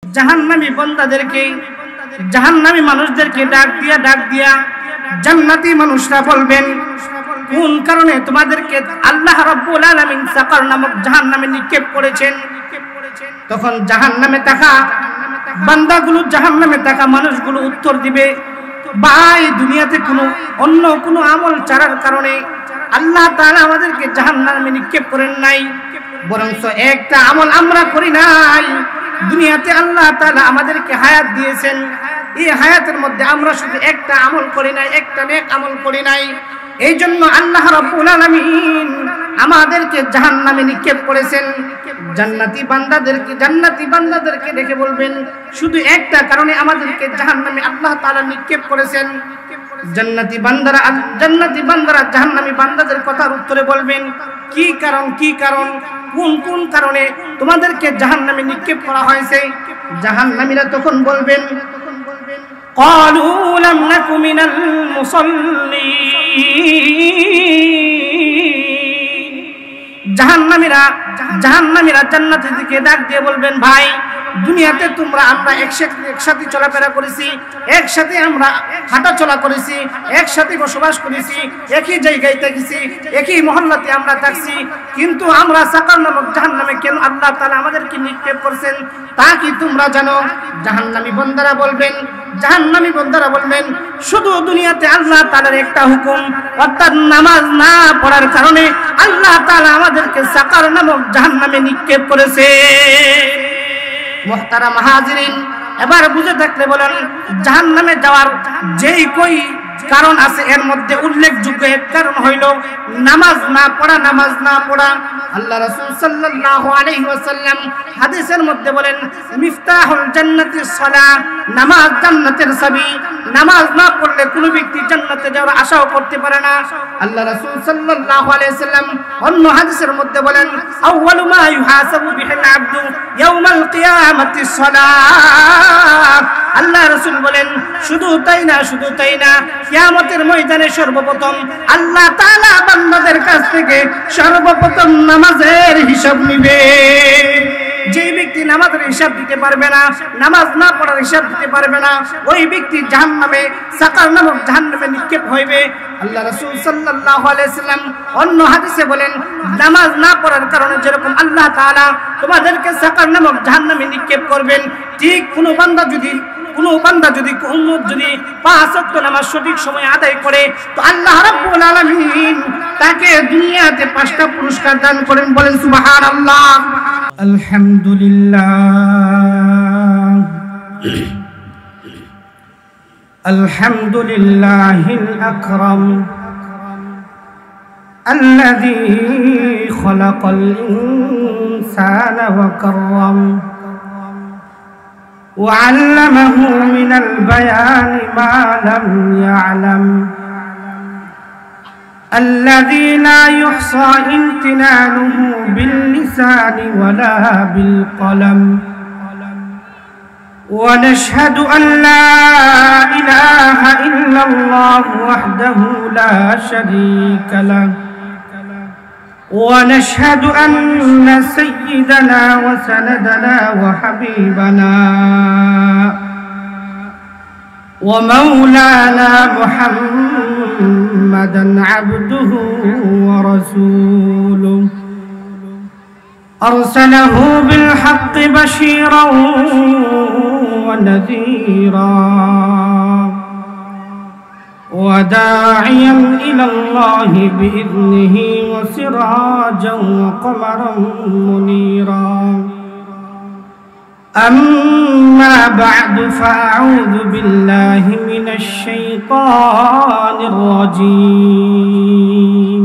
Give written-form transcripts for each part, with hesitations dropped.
জাহান্নামী বান্দাদেরকে, জাহান্নামী মানুষদেরকে ডাক দিয়া জান্নাতি মানুষরা বলবেন, কোন কারণে তোমাদেরকে আল্লাহ রাব্বুল আলামিন সাকার নামক জাহান্নামে নিক্ষেপ করেছেন? তখন জাহান্নামে থাকা বান্দাগুলো, জাহান্নামে থাকা মানুষগুলো উত্তর দিবে, ভাই দুনিয়াতে অন্য কোনো আমল ছাড়ার কারণে আল্লাহ তাআলা আমাদেরকে জাহান্নামে নিক্ষেপ করেন নাই, বরং একটা আমল আমরা করি নাই। দুনিয়াতে আল্লাহ তাআলা আমাদেরকে হায়াত দিয়েছেন, এই হায়াতের মধ্যে আমরা শুধু একটা আমল করি নাই, একটা নেক আমল করি নাই। এই জন্য আল্লাহ রাব্বুল আলামিন আমাদেরকে জাহান্নামে নিক্ষেপ করেছেন। জান্নাতি বান্দাদেরকে দেখে বলবেন, শুধু একটা কারণে আমাদেরকে জাহান্নামে আল্লাহ তাআলা নিক্ষেপ করেছেন। জান্নাতি বান্দারা জাহান্নামী বান্দাদের কথার উত্তরে বলবেন, কি কারণ, কোন কারণে তোমাদেরকে জাহান্নামে নিক্ষেপ করা হয়েছে? জাহান্নামীরা তখন বলবেন, ক্বালু লাম নাকু মিনাল মুসাল্লিন। জাহান্নামীরা জান্নাতের দিকে ডাক দিয়ে বলবেন, ভাই দুনিয়াতে আমরা একসাথে চলাফেরা করেছি, একসাথে আমরা হাঁটাচলা করেছি, একসাথে বসবাস করেছি, একই জায়গায় থেকেছি, একই মহল্লাতে আমরা থাকছি, কিন্তু আমরা সাকার নামক জাহান্নামে কেন আল্লাহ তাআলা আমাদেরকে নিক্ষেপ করছেন তা কি তোমরা জানো? জাহান্নামী বান্দারা বলবেন, শুধু দুনিয়াতে আল্লাহ তাআলার একটা হুকুম, অর্থাৎ নামাজ না পড়ার কারণে আল্লাহ তাআলা আমাদেরকে সাকার নামক জাহান্নামে নিক্ষেপ করেছে। মুহতারাম হাজিরিন, এবার বুঝে থাকলে বলেন, জাহান্নামে যাওয়ার যেই কই কারণ আছে, এর মধ্যে উল্লেখযোগ্য এক কারণ হইল নামাজ না পড়া। আল্লাহ রাসূল সাল্লাল্লাহু আলাইহি ওয়াসাল্লাম হাদিসের মধ্যে বলেন, মিফতাহুল জান্নাতিস সালাহ, নামাজ জান্নাতের চাবি। নামাজ না পড়লে কোনো ব্যক্তি জান্নাতে যাওয়ার আশাও করতে পারে না। আল্লাহ রাসূল সাল্লাল্লাহু আলাইহি ওয়াসাল্লাম অন্য হাদিসের মধ্যে বলেন, আউয়ালু মা ইউহাসাবু বিহিল আবদু ইয়াউমাল কিয়ামাতিস সালাহ। আল্লাহ রাসূল বলেন, শুধু তাই না, কিয়ামতের ময়দানে সর্বপ্রথম আল্লাহ তাআলা বান্দাদের কাছ থেকে সর্বপ্রথম নামাজের হিসাব নিবে। যে ব্যক্তি নামাজের হিসাব দিতে পারবে না, নামাজ না পড়ার হিসাব দিতে পারবে না, ওই ব্যক্তি জাহান্নামে, সাকার নামক জাহান্নামে নিক্ষেপ হইবে। আল্লাহ রাসূল সাল্লাল্লাহু আলাইহি ওয়াসাল্লাম অন্য হাদিসে বলেন, নামাজ না পড়ার কারণে যেরকম আল্লাহ তাআলা তোমাদেরকে সাকার নামক জাহান্নামে নিক্ষেপ করবেন, ঠিক কোনো বান্দা যদি পাঁচ ওয়াক্ত নামাজ সঠিক সময়ে আদায় করে, তো আল্লাহ রাব্বুল আলামিন তাকে দুনিয়াতে 5টা পুরস্কার দান করেন। বলেন সুবহানাল্লাহ। আলহামদুলিল্লাহিল আকরাম আল্লাযী খালাকাল ইনসানা ওয়া কাররাম وعلمه من البيان ما لم يعلم الذي لا يحصى امتنانه باللسان ولا بالقلم ونشهد أن لا إله إلا الله وحده لا شريك له ونشهد أن سيدنا وسندنا وحبيبنا ومولانا محمدا عبده ورسوله أرسله بالحق بشيرا ونذيرا وداعيا إلى الله بإذنه وسراجا وقمرا منيرا أما بعد فأعوذ بالله من الشيطان الرجيم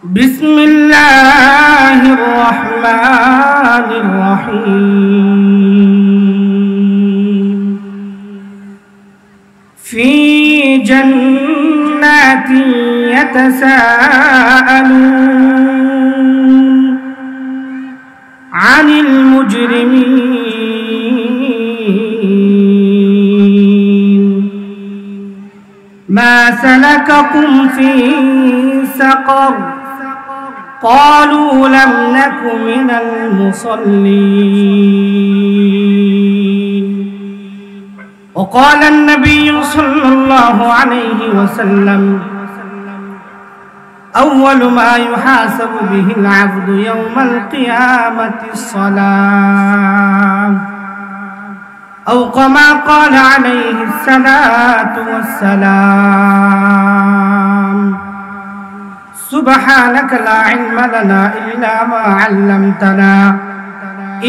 بسم الله الرحمن الرحيم في جنات يتساءلون عن المجرمين ما سلككم في سقر قالوا لم نك من المصلين وقال النبي صلى الله عليه وسلم أول ما يحاسب به العبد يوم القيامة الصلاة أو كما قال عليه الصلاة والسلام سبحانك لا علم لنا إلا ما علمتنا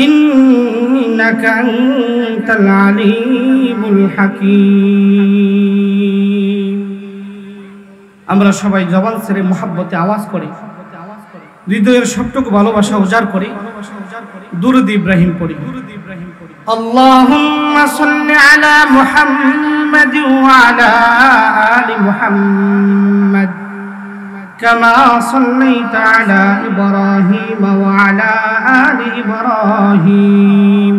إنك أنت العليم الحكيم আমরা সবাই জবান ছেড়ে মুহাব্বতে আওয়াজ করে হৃদয়ের সবটুকু ভালোবাসা উজাড় করে দুরূদ ইব্রাহিম পড়ি। আল্লাহুম্মা সাল্লি আলা মুহাম্মাদ ওয়া আলা আলি মুহাম্মাদ কামা সাল্লাইতা আলা ইব্রাহিম ওয়া আলা আলি ইব্রাহিম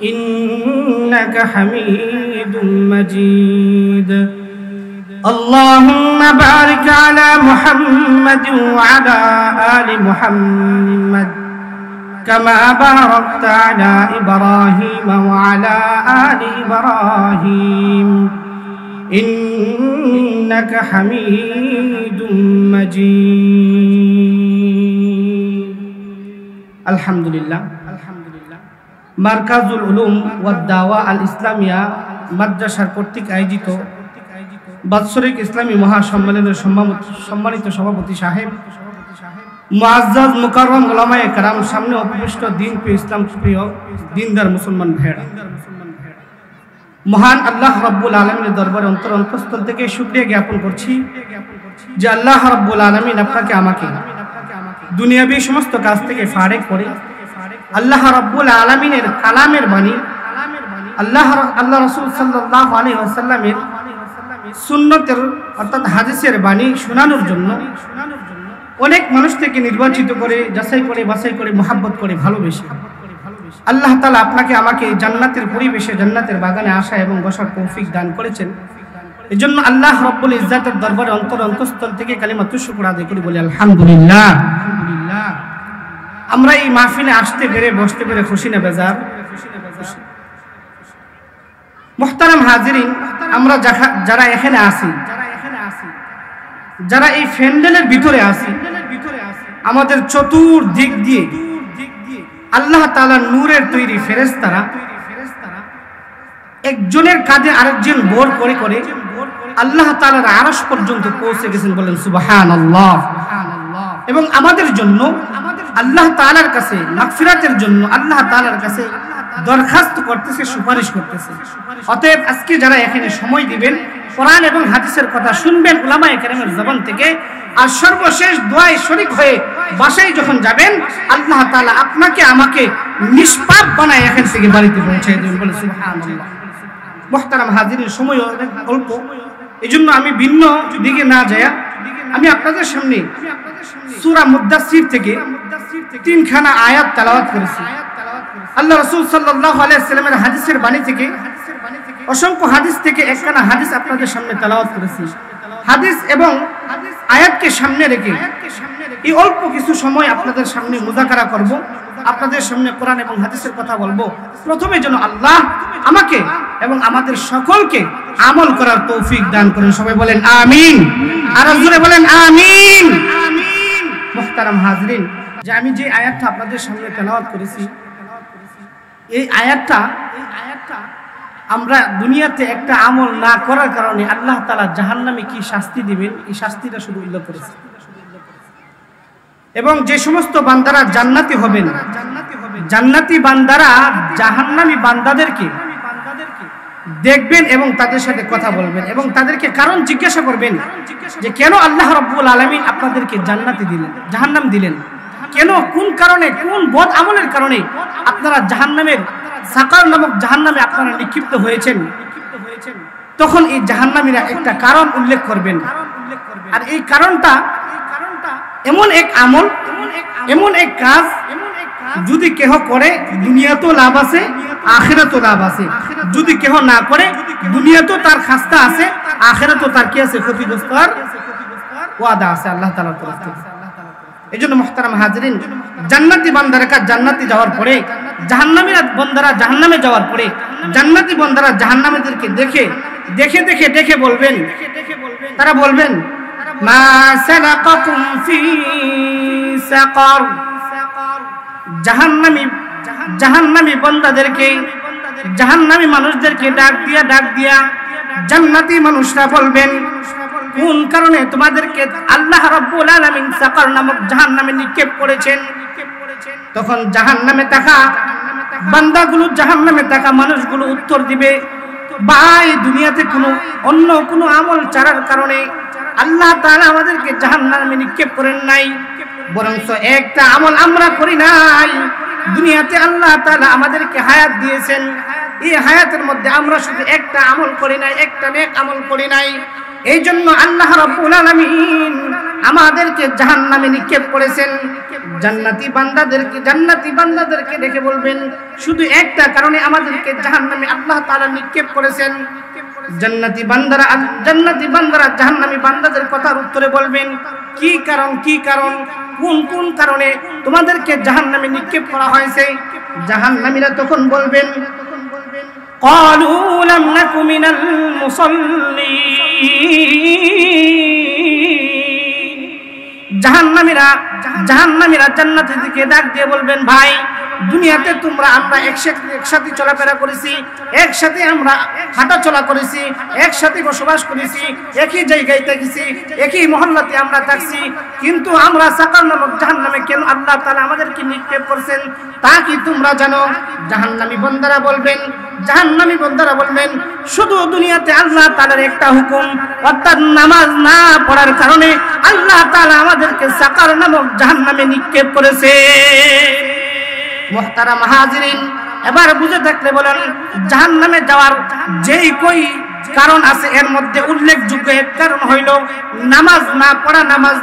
ইন্নাকা হামিদুম মাজিদ। اللهم بارك على محمد وعلى آل محمد كما باركت على إبراهيم وعلى آل إبراهيم إنك حميد مجيد। الحمد لله মারকাজুল উলুম ওয়াদ দাওয়া আল ইসলামিয়া মাদ্রাসার কর্তৃক আয়োজিত বাৎসরিক ইসলামী মহাসম্মেলনের সম্মানিত সভাপতি সাহেব, মুআজ্জাজ মুকাররম উলামায়ে কেরাম, সামনে উপবিষ্ট দিন প্রিয় ইসলাম প্রিয় দিনদার মুসলমান ভাইরা, মহান আল্লাহ রাব্বুল আলামিনের দরবারে অন্তঃস্থল থেকে শুকরিয়া জ্ঞাপন করছি যে আল্লাহ রাব্বুল আলামিন আপনাকে আমাকে দুনিয়াবি সমস্ত কাজ থেকে ফারেক করে আল্লাহ রাব্বুল আলামিনের কালামের বাণী, আল্লাহ রাসূল সাল্লাল্লাহু আলাইহি ওয়াসাল্লামের সুন্নতের অর্থাৎ হাদিসের বাণী শোনানোর জন্য অনেক মানুষ থেকে নির্বাচিত করে যাচাই করে বাছাই করে মুহাব্বত করে ভালোবেসে আল্লাহ তাআলা আপনাকে আমাকে জান্নাতের পরিবেশে জান্নাতের বাগানে আসা এবং বসার তৌফিক দান করেছেন। এজন্য আল্লাহ রাব্বুল ইজ্জাতের দরবারে অন্তঃস্থল থেকে কালিমাতু শুকর আদায় করি, বলি আলহামদুলিল্লাহ। আমরা এই মাহফিলে আসতে পেরে বসতে পেরে খুশি না বেজার? মুহতারাম হাজিরিন, আমরা যারা এখানে আছি, যারা এই প্যান্ডেলের ভিতরে আছি, আমাদের চতুর্দিক দিয়ে আল্লাহ তাআলার নূরের তৈরি ফেরেশতারা একজনের কাঁধে আরেকজন বর করে করে আল্লাহ তাআলার আরশ পর্যন্ত পৌঁছে গেছেন, বলেন সুবহানাল্লাহ। এবং আমাদের জন্য আল্লাহ তাআলার কাছে মাগফিরাতের জন্য আল্লাহ তাআলার কাছে দরখাস্ত করতেছে, সুপারিশ করতেছে। অতএব আজকে যারা এখানে সময় দিবেন, কোরআন এবং হাদিসের কথা শুনবেন উলামায়ে কেরামের জবান থেকে, আর সর্বশেষ দোয়ায় শরীক হয়ে বাসায় যখন যাবেন, আল্লাহ তাআলা আপনাকে আমাকে নিষ্পাপ বানায় এখান থেকে বাড়িতে পৌঁছে দেবেন, বলে সুবহানাল্লাহ। মুহতারাম হাজিরের সময় অনেক অল্প, এজন্য আমি ভিন্ন দিকে না যায় আমি আপনাদের সামনে সূরা মুদ্দাসসির থেকে 3খানা আয়াত তেলাওয়াত করেছি। আল্লাহ রাসূল সাল্লাল্লাহু আলাইহি ওয়াসাল্লামের হাদিসের বাণী থেকে অসংখ্য হাদিস থেকে একখানা হাদিস আপনাদের সামনে তেলাওয়াত করেছি। হাদিস এবং আয়াতকে সামনে রেখে এই অল্প কিছু সময় আপনাদের সামনে মুযাকারা করব, আপনাদের সামনে কোরআন এবং হাদিসের কথা বলবো। প্রথমে যেন আল্লাহ আমাকে এবং আমাদের সকলকে আমল করার তৌফিক দান করেন, সবাই বলেন আমিন। আর জোরে বলেন আমিন। মুহতারাম হাজিরিন, যে আমি যে আয়াতটা আপনাদের সামনে তেলাওয়াত করেছি, এই আয়াতটা আমরা দুনিয়াতে একটা আমল না করার কারণে আল্লাহ তাআলা জাহান্নামে কি শাস্তি দিবেন, এই শাস্তিটা শুধু উল্লেখ করেছে। এবং যে সমস্ত বান্দারা জান্নাতি হবেন, জান্নাতি বান্দারা জাহান্নামী বান্দাদেরকে দেখবেন এবং তাদের সাথে কথা বলবেন এবং তাদেরকে কারণ জিজ্ঞাসা করবেন যে কেন আল্লাহ রাব্বুল আলামিন আপনাদেরকে জান্নাতি দিলেন, জাহান্নাম দিলেন, কেন, কোন কারণে, কোন বদ আমলের কারণে আপনারা জাহান্নামের সাকার নামক জাহান্নামে আপনারা নিক্ষিপ্ত হয়েছেন। তখন এই জাহান্নামীরা একটা কারণ উল্লেখ করবেন, আর এই কারণটা এমন এক আমল, এমন এক কাজ, যদি কেহ করে দুনিয়াতেও লাভ আছে, আখিরাতেও লাভ আছে। যদি কেহ না করে দুনিয়াতেও তার খাস্তা আছে, আখিরাতেও তার কি আছে, ক্ষতিগ্রস্ত আর ওয়াদা আছে আল্লাহ তাআলার তরফ থেকে। এজন্য মুহতারাম হাজিরিন, জান্নাতি বান্দারা জান্নাতে যাওয়ার পরে, জাহান্নামী বান্দারা জাহান্নামে যাওয়ার পরে জান্নাতি বান্দারা জাহান্নামীদেরকে দেখে বলবেন, তারা বলবেন মা সালাকাকুম ফি সাকার। জাহান্নামী বান্দাদেরকে, জাহান্নামী মানুষদেরকে ডাক দিয়া জান্নাতি মানুষরা বলবেন কোন কারণে তোমাদেরকে আল্লাহ রাব্বুল আলামিন সাকার নামক জাহান্নামে নিক্ষেপ করেছেন। তখন জাহান্নামে থাকা বান্দাগুলো, জাহান্নামে থাকা মানুষগুলো উত্তর দিবে, ভাই দুনিয়াতে অন্য কোনো আমল ছাড়ার কারণে আল্লাহ তাআলা আমাদেরকে জাহান্নামে নিক্ষেপ করেন নাই, বরং একটা আমল আমরা করি নাই। দুনিয়াতে আল্লাহ তাআলা আমাদেরকে হায়াত দিয়েছেন, এই হায়াতের মধ্যে আমরা শুধু একটা আমল করি নাই, একটা নেক আমল করি নাই। এই জন্য আল্লাহ রাব্বুল আলামিন আমাদেরকে জাহান্নামে নিক্ষেপ করেছেন। জান্নাতি বান্দাদেরকে দেখে বলবেন শুধু একটা কারণে আমাদেরকে জাহান্নামে আল্লাহ তাআলা নিক্ষেপ করেছেন। জান্নাতি বান্দারা জাহান্নামী বান্দাদের কথার উত্তরে বলবেন কি কারণ কোন কারণে তোমাদেরকে জাহান্নামে নিক্ষেপ করা হয়েছে। জাহান্নামীরা তখন বলবেন ক্বালু লাম নাকু মিনাল মুসাল্লিন। জাহান্নামীরা জান্নাতের দিকে ডাক দিয়ে বলবেন, ভাই দুনিয়াতে আমরা একসাথে চলাফেরা করেছি, একসাথে আমরা হাঁটাচলা করেছি, একসাথে বসবাস করেছি, একই জায়গায় থেকেছি, একই মহল্লাতে আমরা থাকছি, কিন্তু আমরা সাকার নামক জাহান্নামে কেন আল্লাহ তাআলা আমাদেরকে নিক্ষেপ করছেন তা কি তোমরা জানো? জাহান্নামী বান্দারা বলবেন শুধু দুনিয়াতে আল্লাহ তাআলার একটা হুকুম, অর্থাৎ নামাজ না পড়ার কারণে আল্লাহ তাআলা আমাদেরকে সাকার নামক জাহান্নামে নিক্ষেপ করেছে। মুহতারাম হাজিরিন, এবার বুঝে থাকলে বলেন জাহান্নামে যাওয়ার যেই কই কারণ আছে এর মধ্যে উল্লেখযোগ্য এক কারণ হইল নামাজ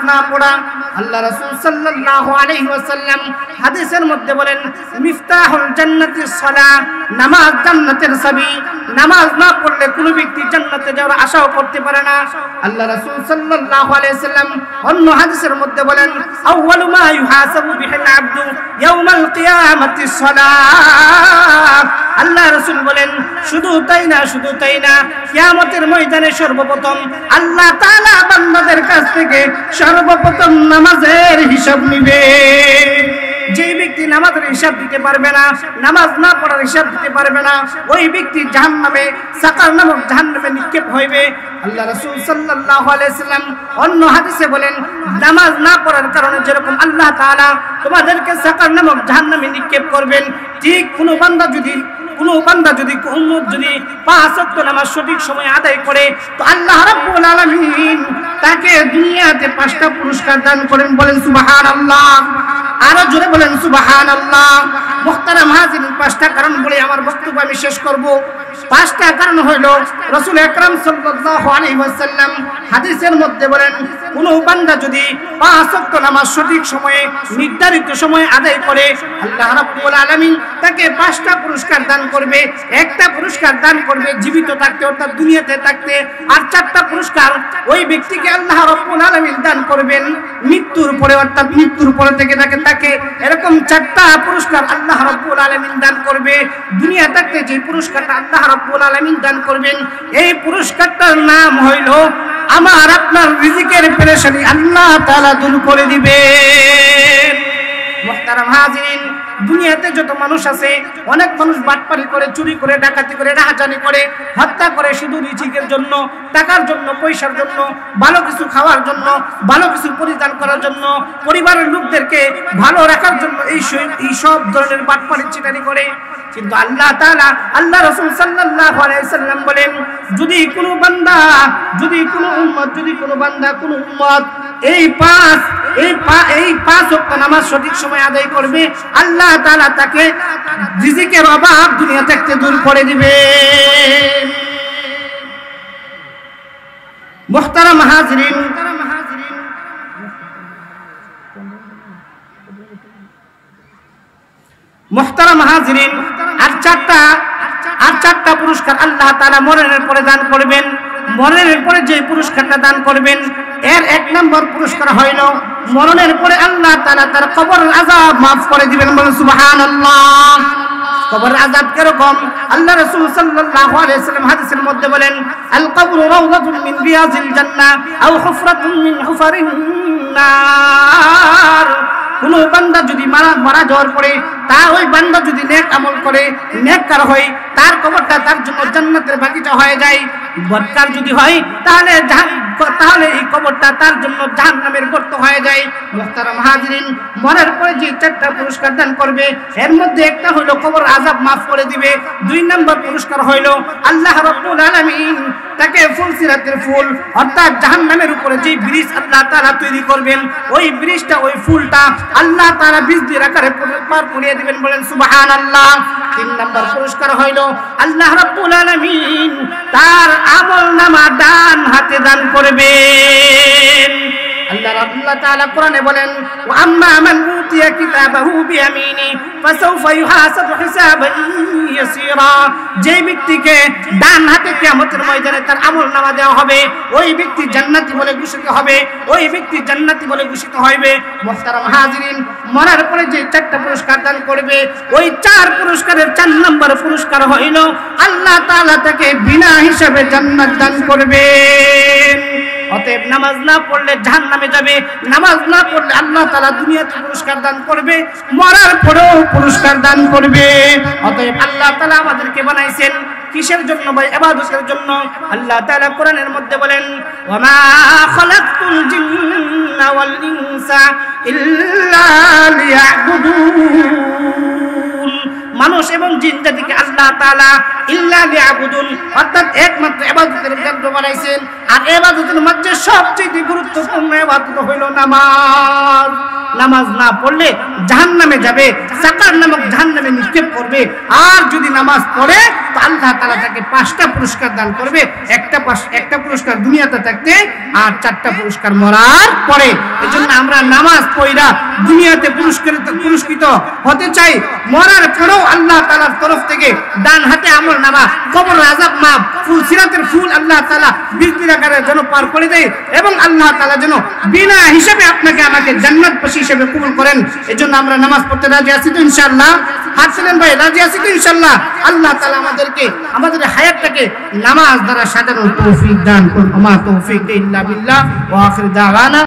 না পড়া। আল্লাহ রাসূল সাল্লাল্লাহু আলাইহি ওয়াসাল্লাম হাদিসের মধ্যে বলেন মিফতাহুল জান্নাতিস সালাহ, নামাজ জান্নাতের চাবি। নামাজ না পড়লে কোনো ব্যক্তি জান্নাতে যাওয়ার আশাও করতে পারে না। আল্লাহ রাসূল সাল্লাল্লাহু আলাইহি ওয়াসাল্লাম অন্য হাদিসের মধ্যে বলেন আউয়ালু মা ইউহাসাবু বিহিল আবদু ইয়াউমাল কিয়ামাতিস সালাহ। আল্লাহ রাসূল বলেন শুধু তাই না কিয়ামতের ময়দানে সর্বপ্রথম আল্লাহ তাআলা বান্দাদের কাছ থেকে সর্বপ্রথম নামাজের হিসাব নিবে। যে ব্যক্তি নামাজের হিসাব দিতে পারবে না, নামাজ না পড়ার হিসাব দিতে পারবে না, ওই ব্যক্তি জাহান্নামে সাকার নামক জাহান্নামে নিক্ষেপ হইবে। আল্লাহ রাসূল সাল্লাল্লাহু আলাইহি ওয়াসাল্লাম অন্য হাদিসে বলেন নামাজ না পড়ার কারণে যেরকম আল্লাহ তাআলা তোমাদেরকে সাকার নামক জাহান্নামে নিক্ষেপ করবেন, ঠিক কোনো বান্দা যদি উম্মত যদি 5 ওয়াক্ত নামাজ সঠিক সময়ে আদায় করে তো আল্লাহ রাব্বুল আলামিন তাকে দুনিয়াতে 5টা পুরস্কার দান করেন। বলেন সুবহানাল্লাহ, আরো জোরে বলেন সুবহানাল্লাহ। মুহতারাম হাজিরিন, 5টা কারণ বলে আমার বক্তব্য আমি শেষ করব। 5টা কারণ হইল রাসূল আকরাম সাল্লাল্লাহু আলাইহি ওয়াসাল্লাম হাদিসের মধ্যে বলেন কোন বান্দা যদি 5 ওয়াক্ত নামাজ সঠিক সময়ে নির্ধারিত সময়ে আদায় করে আল্লাহ রাব্বুল আলামিন তাকে 5টা পুরস্কার দান করবে। একটা পুরস্কার দান করবে জীবিত থাকতে অর্থাৎ দুনিয়াতে থাকতে, আর 4টা পুরস্কার ওই ব্যক্তিকে আল্লাহ রাব্বুল আলামিন দান করবেন মৃত্যুর পরে, অর্থাৎ মৃত্যুর পরে থেকে তাকে এরকম 4টা পুরস্কার আল্লাহ রাব্বুল আলামিন দান করবে। দুনিয়া থাকতে যে পুরস্কারটা আল্লাহ রাব্বুল আলামিন দান করবেন এই পুরস্কারটার নাম হইল আমার আপনার রিজিকের পেরেশানি আল্লাহ তাআলা দূর করে দিবেন। মুহতারাম হাজিরিন, দুনিয়াতে যত মানুষ আছে অনেক মানুষ বাটপারি করে, চুরি করে, ডাকাতি করে, রাহাজানি করে, হত্যা করে শুধু রিজিকের জন্য, টাকার জন্য, পয়সার জন্য, ভালো কিছু খাওয়ার জন্য, ভালো কিছু পরিধান করার জন্য, পরিবারের লোকদেরকে ভালো রাখার জন্য এই সব ধরনের বাটপারি চিটারি করে। কিন্তু আল্লাহ তাআলা, আল্লাহ রাসূল সাল্লাল্লাহু আলাইহি ওয়াসাল্লাম বলেন যদি কোনো বান্দা, যদি কোনো উম্মত এই 5 ওয়াক্ত নামাজ সঠিক সময় আদায় করবে আল্লাহ তাআলা তাকে রিজিকের অভাব দুনিয়া থেকে দূর করে দিবে। মুহতারাম হাজিরিন, আর 4টা পুরস্কার আল্লাহ তাআলা মরণের পরে দান করবেন। মরণের পরে যে পুরস্কারটা দান করবেন এর 1 নম্বর পুরস্কার হইল মরণের পরে আল্লাহ তাআলা তার কবরের আযাব maaf করে দিবেন। বলেন সুবহানাল্লাহ। কবরের আযাব কিরকম? আল্লাহ রাসূল সাল্লাল্লাহু আলাইহি ওয়াসাল্লাম হাদিসের মধ্যে বলেন, আল কবরু রাওযাতুন মিন রিয়াজিল জান্নাহ আও হুফরাতুন মিন হুফারিন নার। কোন বান্দা যদি মারা যাওয়ার পরে ওই বান্দা যদি নেক আমল করে, নেককার হয়, তার কবরটা তার জন্য জান্নাতের বাগিচা হয়ে যায়। বদকার যদি হয় তাহলে এই কবরটা তার জন্য জাহান্নামের গর্ত হয়ে যায়। মুহতারাম হাজিরিন, মরার পরে যে 4টা পুরস্কার দান করবে এর মধ্যে একটা হলো কবর আযাব maaf করে দিবে। 2 নম্বর পুরস্কার হলো আল্লাহ রাব্বুল আলামিন তাকে ফুলসিরাতের ফুল অর্থাৎ জাহান্নামের উপরে যে ব্রিজ আল্লাহ তাআলা তৈরি করবেন ওই ব্রিজটা, ওই ফুলটা আল্লাহ তাআলা বিজলির আকারে পার করিয়ে দিবেন। বলেন সুবহানাল্লাহ। 3 নম্বর পুরস্কার হইল আল্লাহ রাব্বুল আলামিন তার আমলনামা ডান হাতে দান করবেন। আল্লাহ তাআলা কোরআনে বলেন, ওয়া আম্মা মান উতিয়া কিতাবাহু বিয়ামিনি ফাসাউফা ইউহাসাবু হিসাবান ইয়াসীরা। যে ব্যক্তিকে ডান হাতে কিয়ামতের ময়দানে তার আমলনামা দেওয়া হবে ওই ব্যক্তি জান্নাতি বলে ঘোষিত হবে, ওই ব্যক্তি জান্নাতি বলে ঘোষিত হইবে। মুহতারাম হাজিরিন, মরার পরে যে 4টা পুরস্কার দান করবে ওই 4 পুরস্কারের 4 নম্বর পুরস্কার হইল আল্লাহ তাআলা তাকে বিনা হিসাবে জান্নাত দান করবেন। অতএব নামাজ না পড়লে জাহান্নামে যাবে, নামাজ না পড়লে আল্লাহ তাআলা দুনিয়াতে পুরস্কার দান করবে, মরার পরেও পুরস্কার দান করবে। অতএব আল্লাহ তাআলা আমাদেরকে বানাইছেন কিসের জন্য? ভাই ইবাদতের জন্য। আল্লাহ তাআলা কোরআনের মধ্যে বলেন, ওয়া মা খালাকতুল জিন্না ওয়াল ইনসা ইল্লা লিয়াবুদুন। মানুষ এবং জিন জাতিকে আল্লাহ তাআলা ইল্লা লিয়াবুদুন অর্থাৎ একমাত্র ইবাদতের জন্য বানাইছেন। আর ইবাদতের মধ্যে সবচেয়ে গুরুত্বপূর্ণ ইবাদত হলো নামাজ। নামাজ না পড়লে জাহান্নামে যাবে, সাকার নামক জাহান্নামে নিক্ষেপ করবে। আর যদি নামাজ পড়ে তো আল্লাহ তাআলা তাকে 5টা পুরস্কার দান করবে। একটা পুরস্কার দুনিয়াতে থাকতে আর 4টা পুরস্কার মরার পরে। এজন্য আমরা নামাজ পড়া দুনিয়াতে পুরস্কৃত হতে চাই, মরার পরেও আল্লাহ তাআলার তরফ থেকে ডান হাতে আমল নামা, কবর আযাব maaf, ফুলসিরাতের ফুল আল্লাহ তাআলা বিজলির আকারে যেন পার করে দেয় এবং আল্লাহ তাআলা যেন বিনা হিসাবে আপনাকে আমাকে জান্নাতবাসী হিসেবে কবুল করেন। এজন্য আমরা নামাজ পড়তে রাজি আছি তো ইনশাআল্লাহ? হাত তুলেন ভাই, রাজি আছি তো ইনশাআল্লাহ? আল্লাহ তাআলা আমাদেরকে আমাদের হায়াতটাকে নামাজ দ্বারা সাজানোর তৌফিক দান করুন। আমা তৌফিক ইল্লা বিল্লাহ ওয়া আখির দাওয়ানা।